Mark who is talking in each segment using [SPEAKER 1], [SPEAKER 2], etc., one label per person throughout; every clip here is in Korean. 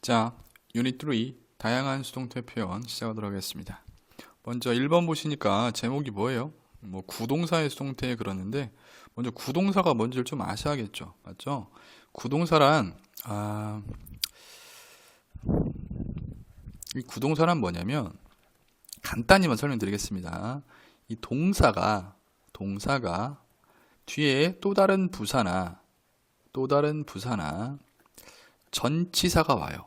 [SPEAKER 1] 자, 유닛 3 다양한 수동태 표현 시작하도록 하겠습니다. 먼저 1번 보시니까 제목이 뭐예요? 뭐 구동사의 수동태 그러는데 먼저 구동사가 뭔지를 좀 아셔야겠죠. 맞죠? 구동사란 이 구동사란 뭐냐면 간단히만 설명드리겠습니다. 이 동사가 뒤에 또 다른 부사나 전치사가 와요.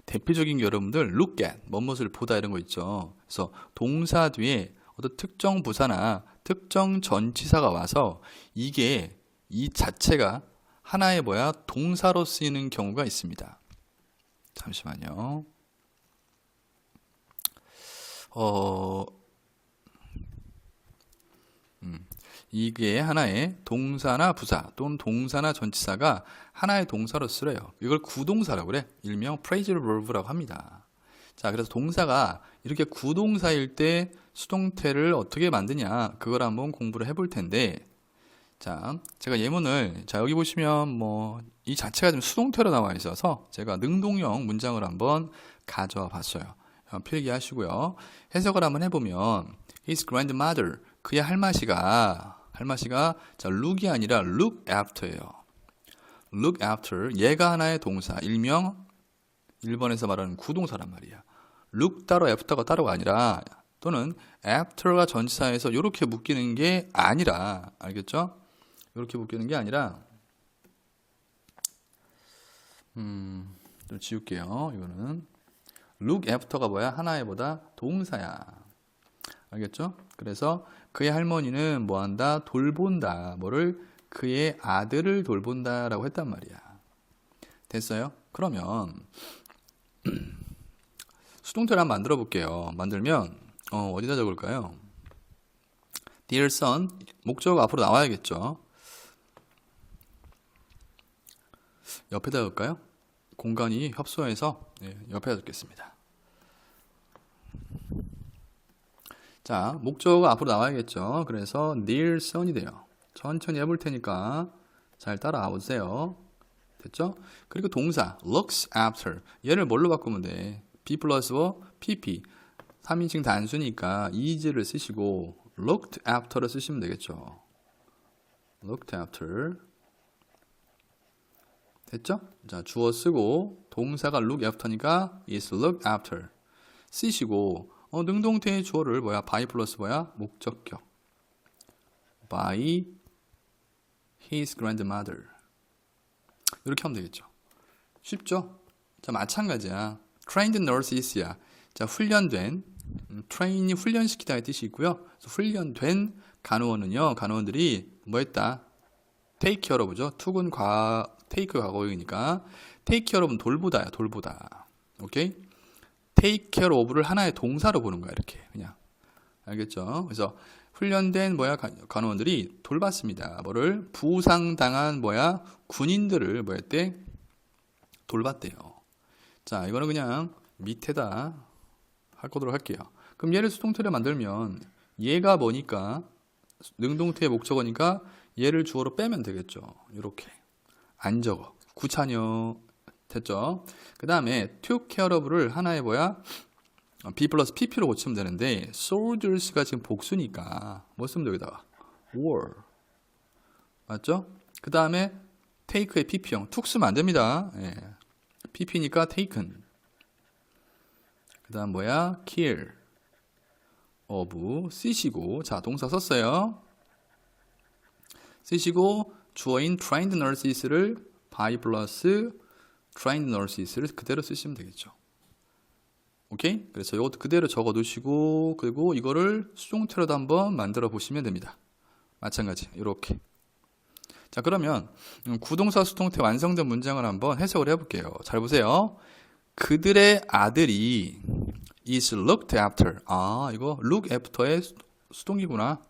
[SPEAKER 1] 대표적인 게 여러분들 look at, 뭐뭇을 보다 이런 거 있죠. 그래서 동사 뒤에 어떤 특정 부사나 특정 전치사가 와서 이게 이 자체가 하나의 동사로 쓰이는 경우가 있습니다. 잠시만요. 이게 하나의 동사나 부사 또는 동사나 전치사가 하나의 동사로 쓰여요. 이걸 구동사라고 그래. 일명 phrasal verb라고 합니다. 자, 그래서 동사가 이렇게 구동사일 때 수동태를 어떻게 만드냐, 그걸 한번 공부를 해볼 텐데, 자, 제가 예문을, 자, 여기 보시면 이 자체가 좀 수동태로 나와 있어서 제가 능동형 문장을 한번 가져와 봤어요. 필기하시고요. 해석을 한번 해보면, his grandmother, 그의 할머니가 자, look이 아니라 look after예요. look after, 얘가 하나의 동사, 일명 1번에서 말하는 구동사란 말이야. look 따로 after가 따로가 아니라, 또는 after가 전치사에서 이렇게 묶이는 게 아니라, 알겠죠? 이렇게 묶이는 게 아니라, 좀 지울게요. 이거는 look after가 하나의 동사야. 알겠죠? 그래서 그의 할머니는 뭐한다? 돌본다. 그의 아들을 돌본다라고 했단 말이야. 됐어요? 그러면 수동태를 한번 만들어 볼게요. 만들면 어디다 적을까요? Dear son, 목적 앞으로 나와야겠죠. 옆에다 적을까요? 공간이 협소해서 옆에다 적겠습니다. 자, 목적어가 앞으로 나와야겠죠. 그래서 near son이 돼요. 천천히 해볼 테니까 잘 따라와 보세요. 됐죠? 그리고 동사 looks after, 얘를 뭘로 바꾸면 돼? be 플러스 pp, 3인칭 단수니까 is를 쓰시고 looked after를 쓰시면 되겠죠. looked after. 됐죠? 자, 주어 쓰고 동사가 look after니까 is looked after 쓰시고, 능동태의 주어를 by 플러스 목적격. by his grandmother. 이렇게 하면 되겠죠. 쉽죠? 자, 마찬가지야. trained nurses야. 자, 훈련된, train이 훈련시키다의 뜻이 있고요. 그래서 훈련된 간호원은요, 간호원들이 했다? take care of죠. to는 take 과거이니까 take care of는 돌보다야, 돌보다. 오케이? take care of를 하나의 동사로 보는 거야, 이렇게 그냥. 알겠죠? 그래서 훈련된 간호원들이 돌봤습니다. 부상당한 군인들을 했대? 돌봤대요. 자, 이거는 그냥 밑에다 하도록 할게요. 그럼 얘를 수동태로 만들면 얘가 뭐니까 능동태의 목적어니까 얘를 주어로 빼면 되겠죠. 이렇게 안 적어. 구차녀. 됐죠? 그 다음에 took care of를 하나의 be 플러스 pp로 고치면 되는데 soldiers가 지금 복수니까 뭐 쓰면 여기다가 war. 맞죠? 그 다음에 take의 pp형 툭 쓰면 안 됩니다. pp니까 taken. 그 다음 kill of 쓰시고, 자, 동사 썼어요. 쓰시고 주어인 trained nurses를 by 플러스 trained nurses를 그대로 쓰시면 되겠죠. 오케이? 그래서 이것도 그대로 적어 두시고, 그리고 이거를 수동태로도 한번 만들어 보시면 됩니다. 마찬가지 이렇게. 자, 그러면 구동사 수동태 완성된 문장을 한번 해석을 해볼게요. 잘 보세요. 그들의 아들이 is looked after. 이거 look after의 수동이구나.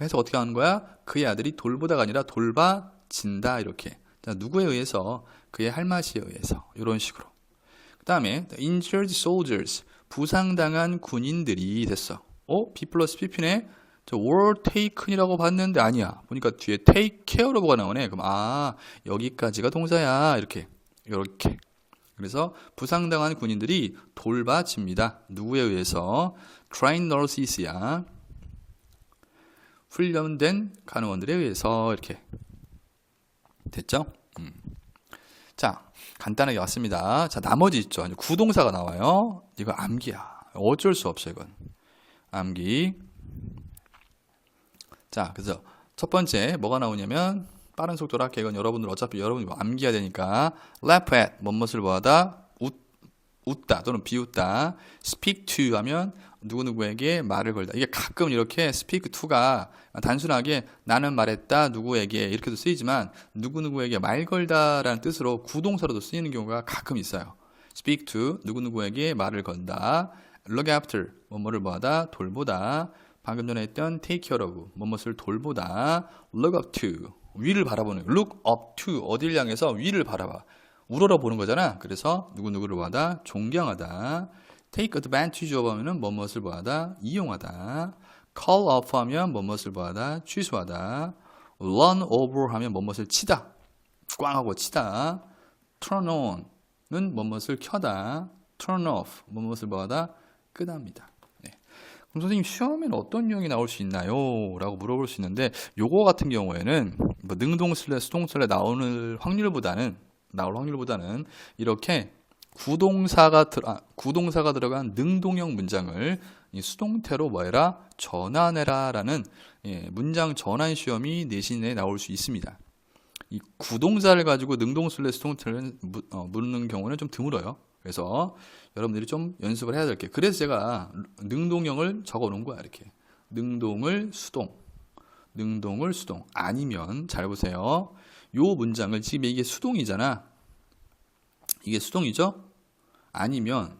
[SPEAKER 1] 해석 어떻게 하는 거야? 그의 아들이 돌보다가 아니라 돌봐진다, 이렇게. 자, 누구에 의해서? 그의 할머니에 의해서. 이런 식으로. 그 다음에 injured soldiers, 부상당한 군인들이 됐어. B 플러스 pp네. were taken이라고 봤는데 아니야. 보니까 뒤에 take care of가 나오네. 그럼 여기까지가 동사야. 이렇게. 이렇게. 그래서 부상당한 군인들이 돌봐집니다. 누구에 의해서? trained nurses야. 훈련된 간호원들에 의해서. 이렇게 됐죠? 자, 간단하게 왔습니다. 자, 나머지 있죠. 구동사가 나와요. 이거 암기야. 어쩔 수 없어, 이건. 암기. 자, 그래서 첫 번째 뭐가 나오냐면 빠른 속도로 할게. 이건 여러분들 어차피 여러분이 암기해야 되니까 laugh at 뭐뭇을 뭐하다 웃다 또는 비웃다. speak to 하면 누구누구에게 말을 걸다. 이게 가끔 이렇게 speak to가 단순하게 나는 말했다 누구에게 이렇게도 쓰이지만 누구누구에게 말 걸다라는 뜻으로 구동사로도 쓰이는 경우가 가끔 있어요. speak to 누구누구에게 말을 건다. look after 뭐뭐를 뭐하다 돌보다. 방금 전에 했던 take care of 뭐뭇을 돌보다. look up to 위를 바라보는 거예요. look up to 어딜 향해서 위를 바라봐. 우러러 보는 거잖아. 그래서 누구누구를 뭐하다 존경하다. take advantage of 하면은 뭐뭇을 뭐하다 이용하다. call off 하면 뭐뭇을 뭐하다 취소하다. run over 하면 뭐뭇을 치다 꽝 하고 치다. turn on은 뭐뭇을 켜다. turn off 뭐뭇을 뭐하다 끄답니다. 그럼 선생님 시험에는 어떤 유형이 나올 수 있나요? 라고 물어볼 수 있는데 요거 같은 경우에는 뭐 능동 수동 나올 확률보다는 이렇게 구동사가 들어간 능동형 문장을 이 수동태로 뭐해라 전환해라 라는 문장 전환 시험이 내신에 나올 수 있습니다. 이 구동사를 가지고 능동 수동태를 묻는 경우는 좀 드물어요. 그래서 여러분들이 좀 연습을 해야 될 게 그래서 제가 능동형을 적어 놓은 거야. 이렇게 능동을 수동 아니면 잘 보세요. 요 문장을 지금 이게 수동이잖아. 이게 수동이죠? 아니면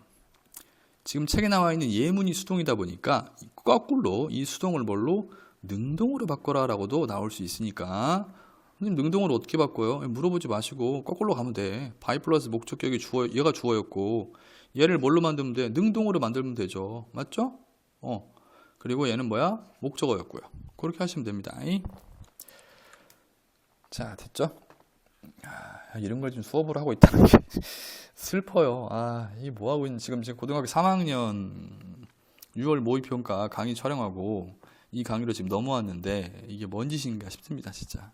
[SPEAKER 1] 지금 책에 나와 있는 예문이 수동이다 보니까 거꾸로 이 수동을 뭘로 능동으로 바꿔라 라고도 나올 수 있으니까 선생님 능동으로 어떻게 바꿔요? 물어보지 마시고 거꾸로 가면 돼. by 플러스 목적격이 얘가 주어였고 얘를 뭘로 만들면 돼? 능동으로 만들면 되죠. 맞죠? 그리고 얘는 뭐야? 목적어였고요. 그렇게 하시면 됩니다. 자, 됐죠? 이런 걸 지금 수업을 하고 있다는 게 슬퍼요. 이게 뭐하고 있는 지금 고등학교 3학년 6월 모의평가 강의 촬영하고 이 강의로 지금 넘어왔는데 이게 뭔 짓인가 싶습니다, 진짜.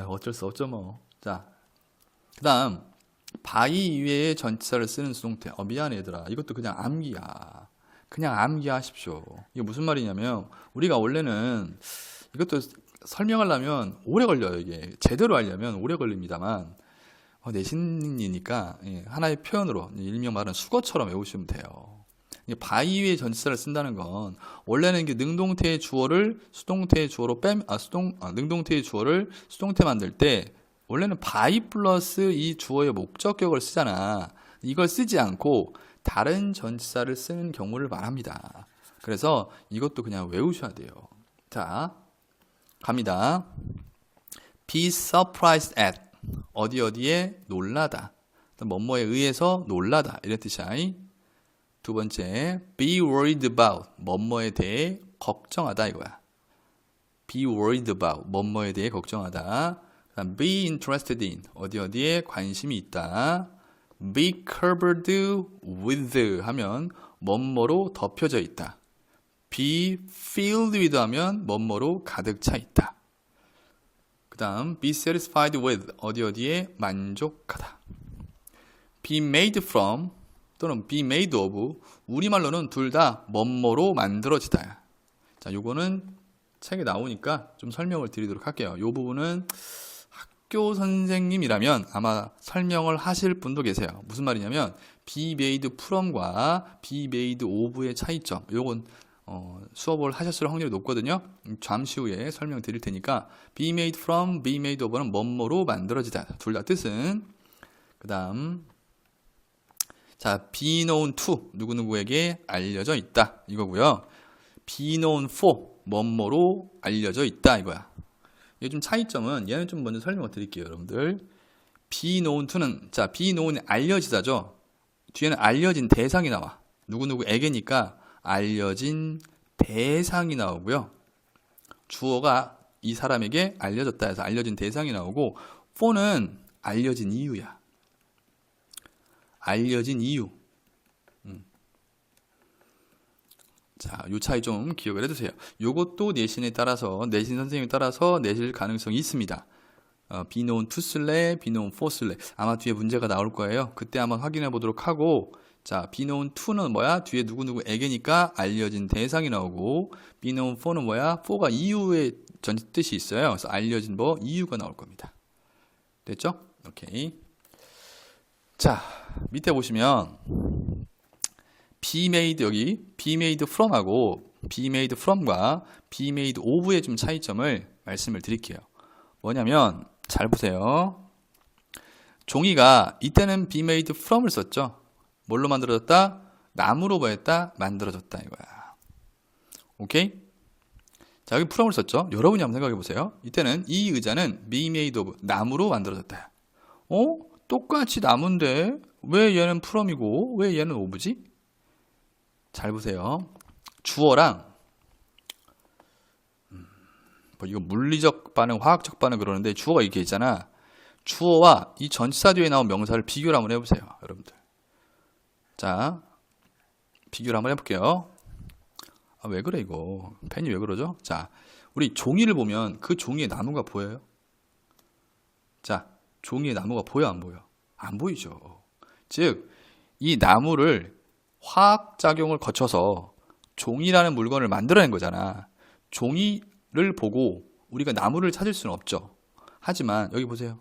[SPEAKER 1] 어쩔 수 없죠, 뭐. 자, 그 다음 by 이외의 전치사를 쓰는 수동태. 미안해 얘들아. 이것도 그냥 암기야. 그냥 암기하십시오. 이게 무슨 말이냐면 우리가 원래는 이것도 설명하려면 오래 걸려요. 이게 제대로 하려면 오래 걸립니다만 내신이니까 하나의 표현으로 일명 말하는 수거처럼 외우시면 돼요. by 이외의 전치사를 쓴다는 건 원래는 이게 능동태의 주어를 수동태의 주어로 능동태의 주어를 수동태 만들 때 원래는 by 플러스 이 주어의 목적격을 쓰잖아. 이걸 쓰지 않고 다른 전치사를 쓰는 경우를 말합니다. 그래서 이것도 그냥 외우셔야 돼요. 자, 갑니다. be surprised at 어디에 놀라다. 뭐뭐에 의해서 놀라다 이런 뜻이야. 두 번째 be worried about 뭐뭐에 대해 걱정하다 이거야. be worried about 뭐뭐에 대해 걱정하다. 그다음 be interested in 어디에 관심이 있다. be covered with 하면 뭐뭐로 덮여져 있다. be filled with 하면 뭐뭐로 가득 차 있다. 그 다음 be satisfied with 어디에 만족하다. be made from 또는 be made of 우리말로는 둘 다 뭐뭐로 만들어지다. 자, 요거는 책에 나오니까 좀 설명을 드리도록 할게요. 요 부분은 학교 선생님이라면 아마 설명을 하실 분도 계세요. 무슨 말이냐면 be made from과 be made of의 차이점. 요건 수업을 하셨을 확률이 높거든요. 잠시 후에 설명드릴 테니까 be made from, be made of는 뭐뭐로 만들어지다. 둘 다 뜻은. 그 다음 자, be known to 누구누구에게 알려져 있다 이거고요. be known for 뭐뭐로 알려져 있다 이거야. 이게 좀 차이점은 얘는 좀 먼저 설명을 드릴게요, 여러분들. be known to는 자, be known이 알려지다죠. 뒤에는 알려진 대상이 나와. 누구누구에게니까 알려진 대상이 나오고요. 주어가 이 사람에게 알려졌다 해서 알려진 대상이 나오고 for는 알려진 이유야. 알려진 이유. 자, 요 차이 좀 기억을 해두세요. 요것도 내신 선생님에 따라서 내실 가능성이 있습니다. be known to 쓸래, be known for 쓸래. 아마 뒤에 문제가 나올 거예요. 그때 한번 확인해 보도록 하고, 자, be known to는 뭐야? 뒤에 누구누구에게니까 알려진 대상이 나오고, be known for는 뭐야? for가 이유의 전 뜻이 있어요. 그래서 알려진 뭐 이유가 나올 겁니다. 됐죠? 오케이. 자, 밑에 보시면 be made 여기 be made from하고 be made from과 be made of의 좀 차이점을 말씀을 드릴게요. 뭐냐면 잘 보세요. 종이가 이때는 be made from을 썼죠. 뭘로 만들어졌다? 나무로 뭐했다? 만들어졌다 이거야. 오케이? 자, 여기 from을 썼죠. 여러분이 한번 생각해 보세요. 이때는 이 의자는 be made of 나무로 만들어졌다. 똑같이 나무인데 왜 얘는 from이고 왜 얘는 of지? 잘 보세요. 주어랑 뭐 이거 물리적 반응, 화학적 반응 그러는데 주어가 이렇게 있잖아. 주어와 이 전치사 뒤에 나온 명사를 비교를 한번 해보세요, 여러분들. 자, 비교를 한번 해볼게요. 아, 왜 그래 이거? 펜이 왜 그러죠? 자, 우리 종이를 보면 그 종이에 나무가 보여요? 자, 종이에 나무가 보여 안 보여? 안 보이죠. 즉, 이 나무를 화학작용을 거쳐서 종이라는 물건을 만들어낸 거잖아. 종이를 보고 우리가 나무를 찾을 수는 없죠. 하지만 여기 보세요.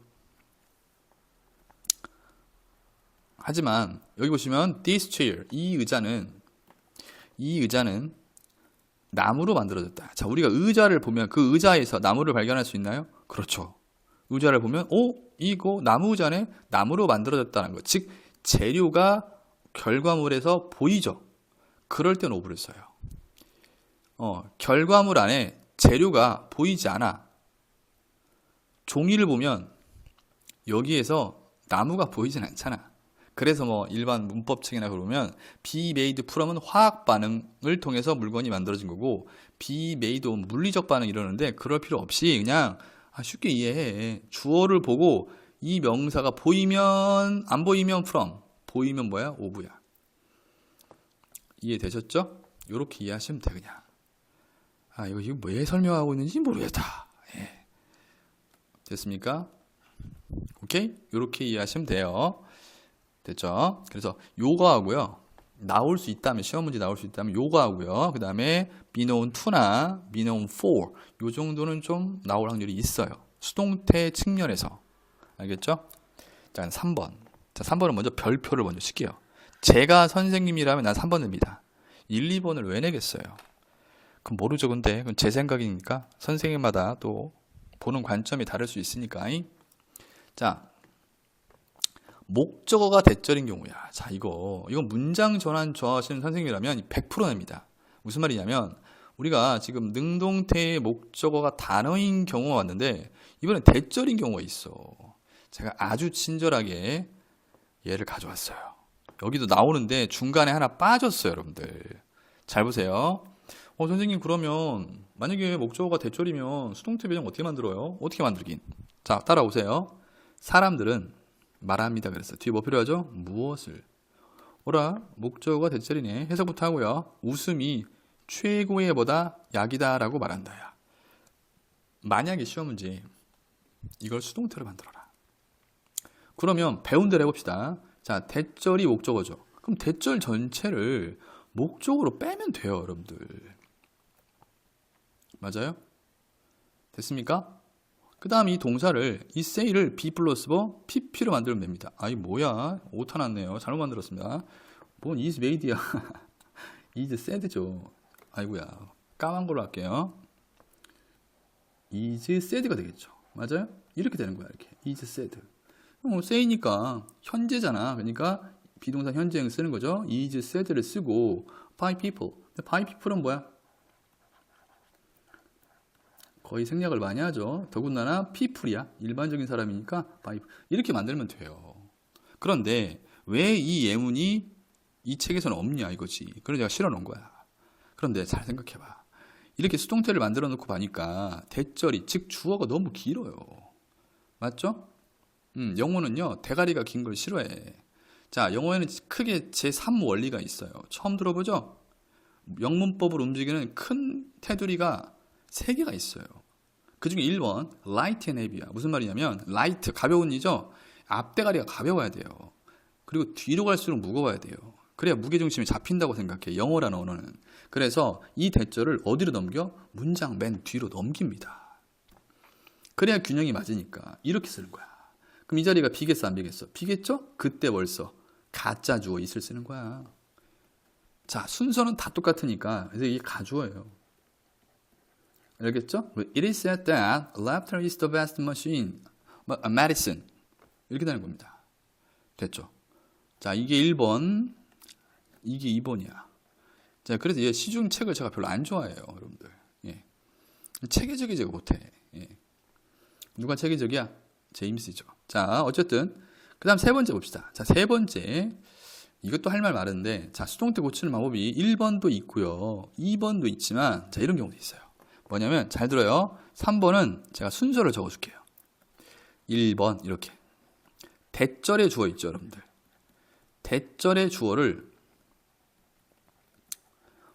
[SPEAKER 1] 하지만 여기 보시면 this chair, 이 의자는 나무로 만들어졌다. 자, 우리가 의자를 보면 그 의자에서 나무를 발견할 수 있나요? 그렇죠. 의자를 보면 이거 나무 의자네? 나무로 만들어졌다는 것. 즉 재료가 결과물에서 보이죠. 그럴 땐 오브를 써요. 결과물 안에 재료가 보이지 않아. 종이를 보면 여기에서 나무가 보이진 않잖아. 그래서 뭐 일반 문법책이나 그러면 be made from은 화학 반응을 통해서 물건이 만들어진 거고 be made of 물리적 반응 이러는데 그럴 필요 없이 그냥 쉽게 이해해. 주어를 보고 이 명사가 보이면 안 보이면 from, 보이면 뭐야? of야. 이해되셨죠? 이렇게 이해하시면 돼 그냥. 이거 왜 설명하고 있는지 모르겠다. 예. 됐습니까? 오케이? 이렇게 이해하시면 돼요. 됐죠? 그래서 요거하고요. 나올 수 있다면 시험 문제 나올 수 있다면 요거하고요. 그 다음에 be known to나 be known for 요 정도는 좀 나올 확률이 있어요. 수동태 측면에서. 알겠죠? 자, 3번. 자, 3번은 먼저 별표를 먼저 칠게요. 제가 선생님이라면 난 3번 냅니다. 1, 2번을 왜 내겠어요? 그럼 모르죠. 근데 그건 제 생각이니까 선생님마다 또 보는 관점이 다를 수 있으니까. 자, 목적어가 대절인 경우야. 자, 이거 문장 전환 좋아하시는 선생님이라면 100% 냅니다. 무슨 말이냐면 우리가 지금 능동태의 목적어가 단어인 경우가 왔는데 이번엔 대절인 경우가 있어. 제가 아주 친절하게 얘를 가져왔어요. 여기도 나오는데 중간에 하나 빠졌어요, 여러분들. 잘 보세요. 선생님 그러면 만약에 목적어가 대절이면 수동태 배정 어떻게 만들어요? 어떻게 만들긴? 자, 따라오세요. 사람들은 말합니다. 그랬어. 뒤에 뭐 필요하죠? 무엇을? 목적어가 대절이네. 해석부터 하고요. 웃음이 최고의 보다 약이다 라고 말한다. 야. 만약에 시험 문제 이걸 수동태로 만들어라. 그러면 배운 대로 해봅시다. 자, 대절이 목적어죠. 그럼 대절 전체를 목적으로 빼면 돼요, 여러분들. 맞아요? 됐습니까? 그 다음 이 동사를, 이 say를 be 플러스 뭐 pp로 만들면 됩니다. 이 뭐야? 오타 났네요. 잘못 만들었습니다. 뭔 is made야. is said죠. 아이고야. 까만 걸로 할게요. is said가 되겠죠. 맞아요? 이렇게 되는 거야, 이렇게. is said. say니까 현재잖아. 그러니까 비동사 현재형 쓰는 거죠. is said를 쓰고 by people. by people은 뭐야? 거의 생략을 많이 하죠. 더군다나 people이야. 일반적인 사람이니까 by 이렇게 만들면 돼요. 그런데 왜 이 예문이 이 책에서는 없냐 이거지. 그래서 제가 실어 놓은 거야. 그런데 잘 생각해봐. 이렇게 수동태를 만들어 놓고 보니까 대절이 즉 주어가 너무 길어요. 맞죠? 영어는요 대가리가 긴 걸 싫어해. 자, 영어에는 크게 제3 원리가 있어요. 처음 들어보죠? 영문법을 움직이는 큰 테두리가 3개가 있어요. 그 중에 1번 light and heavy야. 무슨 말이냐면 light 가벼운 이죠. 앞대가리가 가벼워야 돼요. 그리고 뒤로 갈수록 무거워야 돼요. 그래야 무게중심이 잡힌다고 생각해. 영어라는 언어는. 그래서 이 대절을 어디로 넘겨? 문장 맨 뒤로 넘깁니다. 그래야 균형이 맞으니까 이렇게 쓰는 거야. 그럼 이 자리가 비겠어 안 비겠어? 비겠죠? 그때 벌써 가짜 주어 있을 쓰는 거야. 자, 순서는 다 똑같으니까 그래서 이게 가주어예요. 알겠죠? It is said that laughter is the best medicine. 이렇게 되는 겁니다. 됐죠? 자, 이게 1번, 이게 2번이야. 자, 그래서 얘 시중 책을 제가 별로 안 좋아해요, 여러분들. 예. 체계적이 제가 못해. 예. 누가 체계적이야? 제임스죠. 자, 어쨌든 그 다음 3번째 봅시다. 자, 3번째. 이것도 할 말 많은데, 자, 수동태 고치는 방법이 1번도 있고요. 2번도 있지만, 자, 이런 경우도 있어요. 뭐냐면, 잘 들어요. 3번은 제가 순서를 적어줄게요. 1번, 이렇게. 대절의 주어 있죠, 여러분들. 대절의 주어를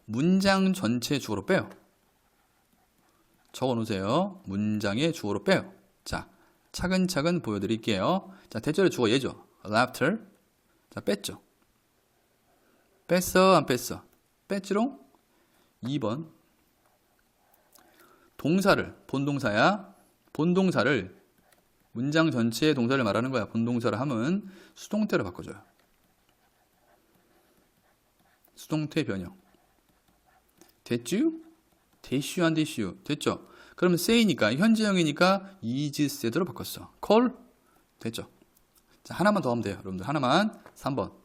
[SPEAKER 1] 문장 전체 주어로 빼요. 적어 놓으세요. 문장의 주어로 빼요. 자, 차근차근 보여드릴게요. 자, 대절의 주어 얘죠. laughter. 자, 뺐죠. 뺐어, 안 뺐어? 뺐지롱? 2번. 동사를, 본동사야. 본동사를, 문장 전체의 동사를 말하는 거야. 본동사를 하면 수동태로 바꿔줘요. 수동태 변형. 됐죠? 됐슈, 안 됐슈? 됐죠? 그러면 say니까, 현재형이니까 is said로 바꿨어. call? 됐죠? 자, 하나만 더 하면 돼요. 여러분들, 하나만. 3번.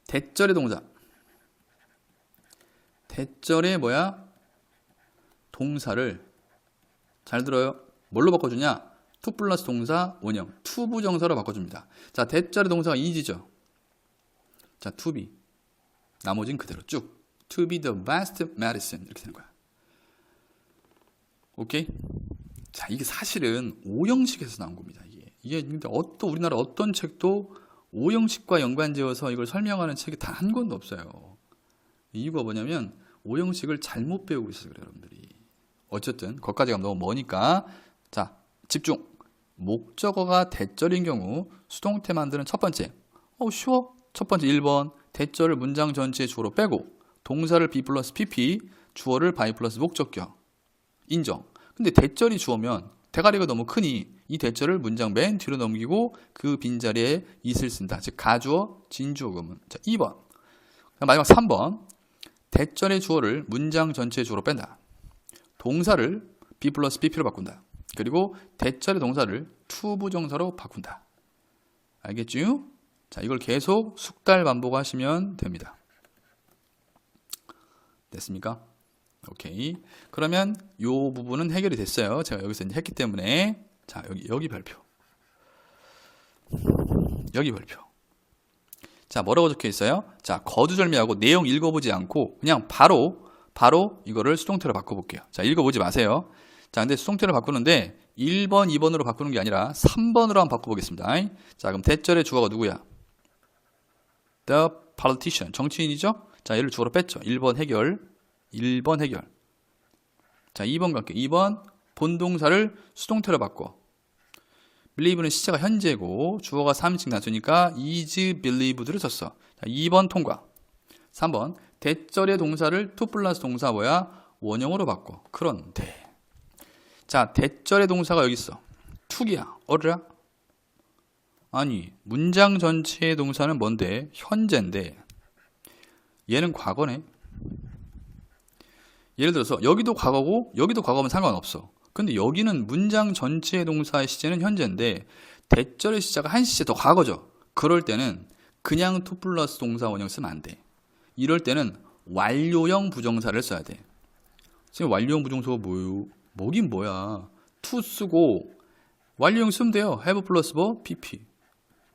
[SPEAKER 1] 대절의 동사. 대절의 뭐야? 동사를 잘 들어요. 뭘로 바꿔주냐? to 플러스 동사 원형 to 부정사로 바꿔줍니다. 자, 대절의 동사가 is죠. 자, to be. 나머진 그대로 쭉. to be the best medicine. 이렇게 되는 거야. 오케이? 자, 이게 사실은 5형식에서 나온 겁니다. 이게 근데 우리나라 어떤 책도 5형식과 연관지어서 이걸 설명하는 책이 단 한 권도 없어요. 이유가 뭐냐면 5형식을 잘못 배우고 있어요, 여러분들이. 어쨌든 거기까지 가면 너무 머니까 자, 집중. 목적어가 대절인 경우 수동태 만드는 첫 번째. 쉬워. 첫 번째 1번. 대절을 문장 전체의 주어로 빼고 동사를 be 플러스 pp, 주어를 by 플러스 목적격. 인정. 근데 대절이 주어면 대가리가 너무 크니 이 대절을 문장 맨 뒤로 넘기고 그 빈자리에 is를 쓴다. 즉 가주어, 진주어 구문. 자, 2번. 마지막 3번. 대절의 주어를 문장 전체의 주어로 뺀다. 동사를 be 플러스 pp로 바꾼다. 그리고 대절의 동사를 to 부정사로 바꾼다. 알겠죠? 자, 이걸 계속 숙달 반복하시면 됩니다. 됐습니까? 오케이. 그러면 이 부분은 해결이 됐어요. 제가 여기서 이제 했기 때문에. 자, 여기 발표. 여기 발표. 자, 뭐라고 적혀 있어요? 자, 거두절미하고 내용 읽어보지 않고 그냥 바로 이거를 수동태로 바꿔볼게요. 자, 읽어보지 마세요. 자, 근데 수동태로 바꾸는데 1번, 2번으로 바꾸는 게 아니라 3번으로 한번 바꿔보겠습니다. 자, 그럼 대절의 주어가 누구야? The politician. 정치인이죠? 자, 얘를 주어로 뺐죠. 1번 해결. 1번 해결. 자, 2번 갈게요. 2번 본동사를 수동태로 바꿔. believe는 시제가 현재고 주어가 3인칭 단수니까 is believed를 썼어. 자, 2번 통과. 3번 대절의 동사를 to 플러스 동사 뭐야? 원형으로 바꿔. 그런데 자, 대절의 동사가 여기 있어. to야. 어라? 아니, 문장 전체의 동사는 뭔데? 현재인데 얘는 과거네. 예를 들어서 여기도 과거고 여기도 과거면 상관없어. 근데 여기는 문장 전체의 동사의 시제는 현재인데 대절의 시제가 한 시제 더 과거죠. 그럴 때는 그냥 to 플러스 동사 원형 쓰면 안 돼. 이럴 때는 완료형 부정사를 써야 돼. 지금 완료형 부정사가 뭐예요? 뭐긴 뭐야. to 쓰고 완료형 쓰면 돼요. have 플러스 뭐 pp.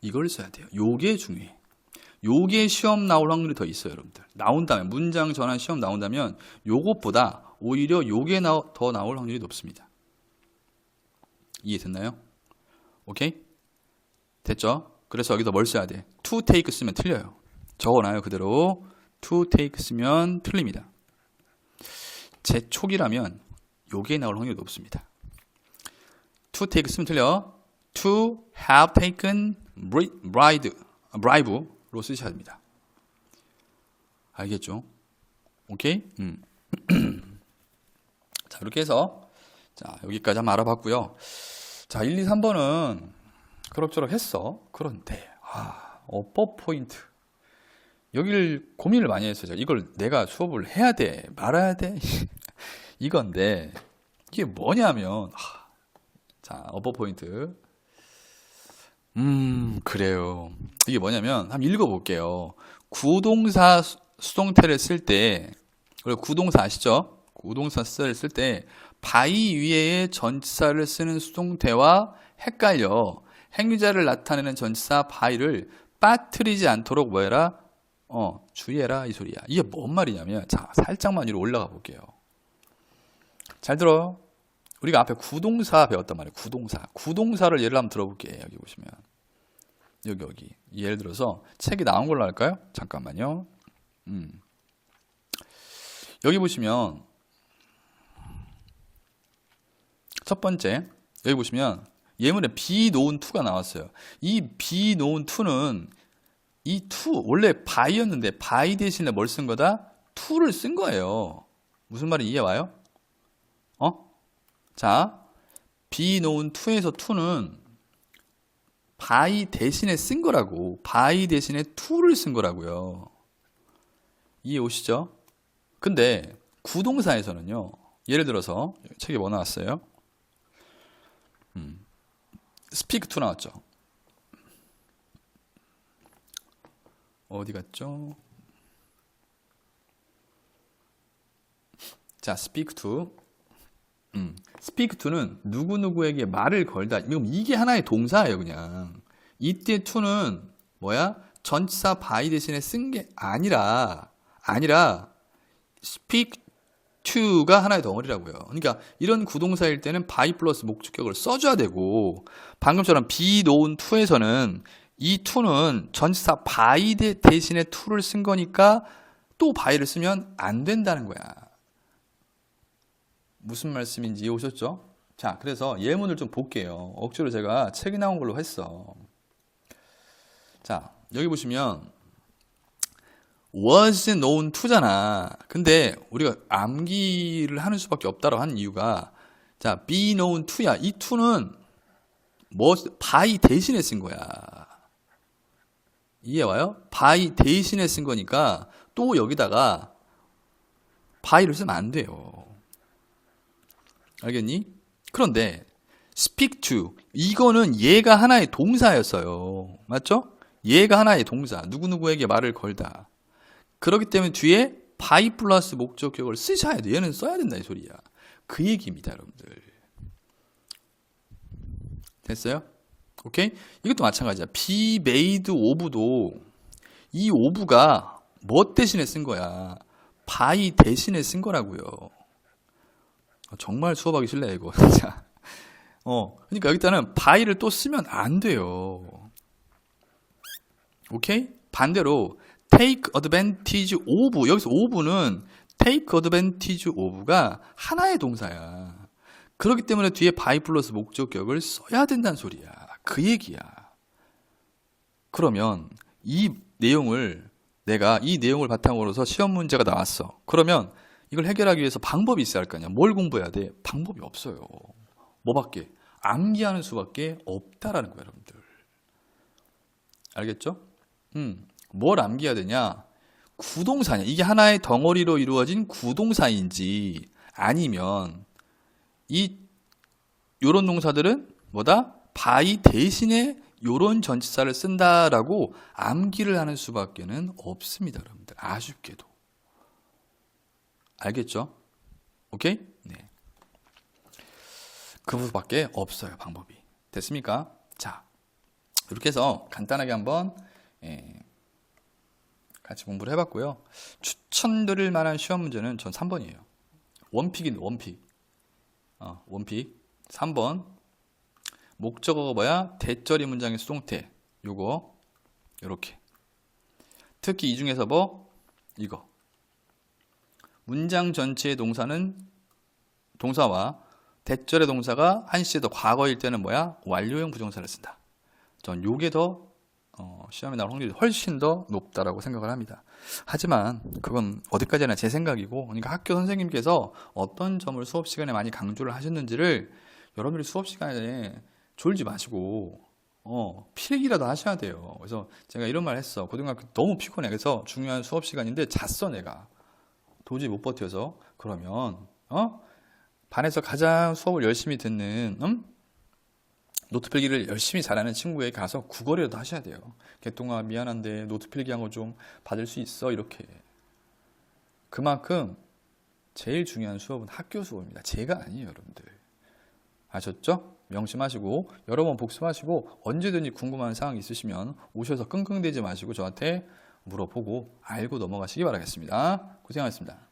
[SPEAKER 1] 이걸 써야 돼요. 요게 중요해. 요게 시험 나올 확률이 더 있어요, 여러분들. 나온다면, 문장 전환 시험 나온다면 요것보다 오히려 요게 더 나올 확률이 높습니다. 이해됐나요? 오케이? 됐죠? 그래서 여기서 뭘 써야 돼? to take 쓰면 틀려요. 적어놔요 그대로. to take 쓰면 틀립니다. 재촉이라면 요게 나올 확률이 높습니다. to take 쓰면 틀려. to have taken bribe로 쓰셔야 됩니다. 알겠죠? 오케이? 자, 이렇게 해서 자, 여기까지 한번 알아봤고요. 자, 1, 2, 3번은 그럭저럭 했어. 그런데 어법 포인트. 여기를 고민을 많이 했어요. 이걸 내가 수업을 해야 돼, 말아야 돼? 이건데 이게 뭐냐면 자, 어법 포인트. 그래요. 이게 뭐냐면 한번 읽어볼게요. 구동사 수동태를 쓸 때, 그리고 구동사 아시죠? 구동사를 쓸 때 by 위에 전치사를 쓰는 수동태와 헷갈려 행위자를 나타내는 전치사 by를 빠뜨리지 않도록 뭐해라? 주의해라 이 소리야. 이게 뭔 말이냐면, 자, 살짝만 위로 올라가 볼게요. 잘 들어. 우리가 앞에 구동사 배웠단 말이에요. 구동사를 예를 한번 들어볼게요. 여기 보시면 여기 예를 들어서 책이 나온 걸로 할까요? 잠깐만요. 여기 보시면 첫 번째, 여기 보시면 예문에 be known to가 나왔어요. 이 be known to는 이 to 원래 by였는데 by 대신에 뭘 쓴 거다? to를 쓴 거예요. 무슨 말인지 이해 와요? 자, be known to에서 to는 by 대신에 쓴 거라고. by 대신에 to를 쓴 거라고요. 이해 오시죠? 근데 구동사에서는요, 예를 들어서 책에 뭐 나왔어요? speak to 나왔죠. 어디 갔죠? 자, speak to. speak to는 누구누구에게 말을 걸다. 그럼 이게 하나의 동사예요, 그냥. 이때 to는 뭐야? 전치사 by 대신에 쓴 게 아니라 speak to가 하나의 덩어리라고요. 그러니까 이런 구동사일 때는 by 플러스 목적격을 써줘야 되고, 방금처럼 be known to에서는 이 to는 전치사 by 대신에 to를 쓴 거니까 또 by를 쓰면 안 된다는 거야. 무슨 말씀인지 이해오셨죠? 자, 그래서 예문을 좀 볼게요. 억지로 제가 책이 나온 걸로 했어. 자, 여기 보시면 was known to잖아. 근데 우리가 암기를 하는 수밖에 없다고 한 이유가, 자, be known to야. 이 to는 뭐 by 대신에 쓴 거야. 이해 와요? by 대신에 쓴 거니까 또 여기다가 by를 쓰면 안 돼요. 알겠니? 그런데 speak to, 이거는 얘가 하나의 동사였어요. 맞죠? 얘가 하나의 동사. 누구누구에게 말을 걸다. 그렇기 때문에 뒤에 by 플러스 목적격을 쓰셔야 돼. 얘는 써야 된다 이 소리야. 그 얘기입니다, 여러분들. 됐어요? 오케이? 이것도 마찬가지야. be made of도 이 of가 뭐 대신에 쓴 거야? by 대신에 쓴 거라고요. 정말 수업하기 싫네 이거. 그러니까 여기다는 by를 또 쓰면 안 돼요. 오케이? 반대로 take advantage of, 여기서 of는 take advantage of가 하나의 동사야. 그렇기 때문에 뒤에 by 플러스 목적격을 써야 된다는 소리야. 그 얘기야. 그러면 이 내용을 바탕으로서 시험 문제가 나왔어. 그러면 이걸 해결하기 위해서 방법이 있어야 할 거 아니야. 뭘 공부해야 돼? 방법이 없어요. 뭐밖에? 암기하는 수밖에 없다라는 거야, 여러분들. 알겠죠? 뭘 암기해야 되냐? 구동사냐. 이게 하나의 덩어리로 이루어진 구동사인지, 아니면 요런 동사들은 뭐다? by 대신에 요런 전치사를 쓴다라고 암기를 하는 수밖에는 없습니다, 여러분들. 아쉽게도. 알겠죠? 오케이? 네. 그 부분밖에 없어요, 방법이. 됐습니까? 자, 이렇게 해서 간단하게 한번 같이 공부를 해봤고요. 추천드릴 만한 시험 문제는 전 3번이에요. 원픽인데, 원픽. 원픽. 3번. 목적어가 뭐야? 대절이 문장의 수동태. 요거 요렇게. 특히 이 중에서 뭐 이거 문장 전체의 동사와 대절의 동사가 한시제도 과거일 때는 뭐야? 완료형 부정사를 쓴다. 전 요게 더 시험에 나올 확률이 훨씬 더 높다라고 생각을 합니다. 하지만 그건 어디까지나 제 생각이고, 그러니까 학교 선생님께서 어떤 점을 수업 시간에 많이 강조를 하셨는지를 여러분들이 수업 시간에 졸지 마시고 필기라도 하셔야 돼요. 그래서 제가 이런 말 했어. 고등학교 너무 피곤해. 그래서 중요한 수업 시간인데 잤어 내가. 도저히 못 버텨서. 그러면 반에서 가장 수업을 열심히 듣는 노트 필기를 열심히 잘하는 친구에게 가서 국어라도 하셔야 돼요. 개똥아 미안한데 노트 필기한 거 좀 받을 수 있어? 이렇게. 그만큼 제일 중요한 수업은 학교 수업입니다. 제가 아니에요, 여러분들. 아셨죠? 명심하시고 여러 번 복습하시고 언제든지 궁금한 사항 있으시면 오셔서 끙끙대지 마시고 저한테 물어보고 알고 넘어가시기 바라겠습니다. 고생하셨습니다.